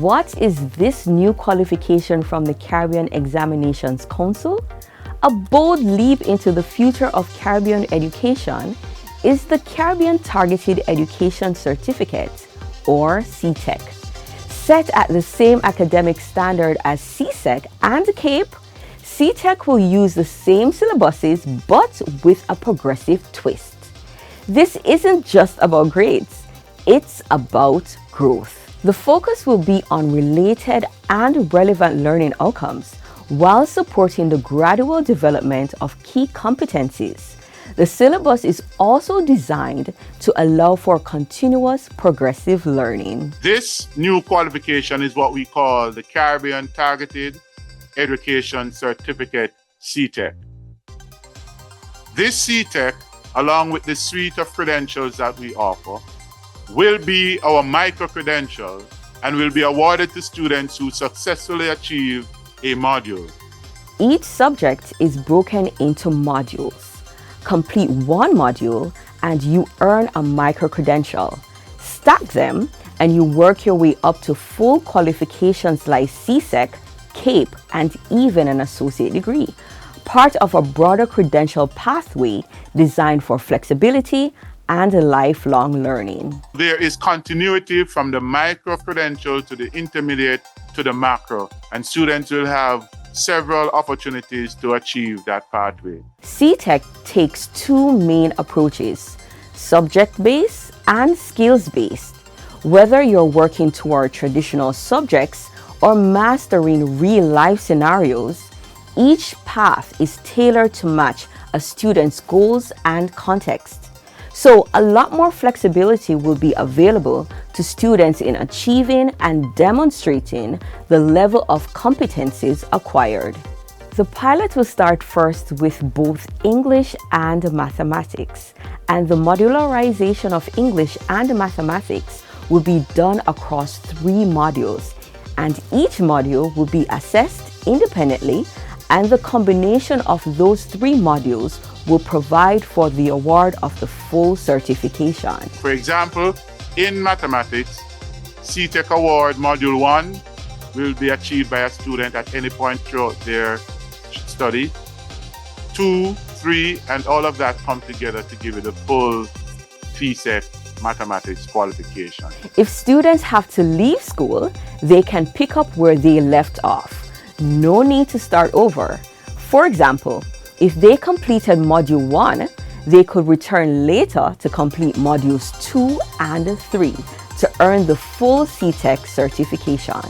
what is this new qualification from the Caribbean Examinations Council? A bold leap into the future of Caribbean education is the Caribbean Targeted Education Certificate, or CTEC. Set at the same academic standard as CSEC and CAPE, CTEC will use the same syllabuses but with a progressive twist. This isn't just about grades, it's about growth. The focus will be on related and relevant learning outcomes while supporting the gradual development of key competencies. The syllabus is also designed to allow for continuous progressive learning. This new qualification is what we call the Caribbean Targeted Education Certificate, CTEC. This CTEC, along with the suite of credentials that we offer, will be our micro-credential and will be awarded to students who successfully achieve a module. Each subject is broken into modules. Complete one module and you earn a micro-credential. Stack them and you work your way up to full qualifications like CSEC, CAPE, and even an associate degree, part of a broader credential pathway designed for flexibility and lifelong learning. There is continuity from the micro-credential to the intermediate to the macro, and students will have several opportunities to achieve that pathway. CTEC takes two main approaches, subject-based and skills-based. Whether you're working toward traditional subjects or mastering real-life scenarios, each path is tailored to match a student's goals and context. So a lot more flexibility will be available to students in achieving and demonstrating the level of competencies acquired. The pilot will start first with both English and mathematics, and the modularization of English and mathematics will be done across 3 modules, and each module will be assessed independently, and the combination of those 3 modules will provide for the award of the full certification. For example, in mathematics, CTEC Award Module 1 will be achieved by a student at any point throughout their study. 2, 3, and all of that come together to give you the full CTEC mathematics qualification. If students have to leave school, they can pick up where they left off. No need to start over. For example, if they completed Module 1, they could return later to complete Modules 2 and 3 to earn the full CTEC certification.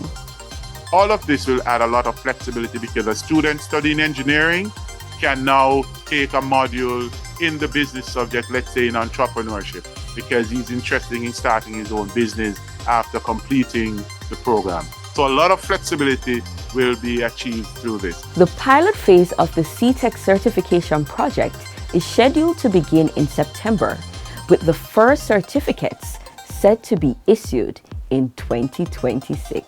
All of this will add a lot of flexibility because a student studying engineering can now take a module in the business subject, let's say in entrepreneurship, because he's interested in starting his own business after completing the program. So a lot of flexibility will be achieved through this. The pilot phase of the CTEC certification project is scheduled to begin in September, with the first certificates set to be issued in 2026.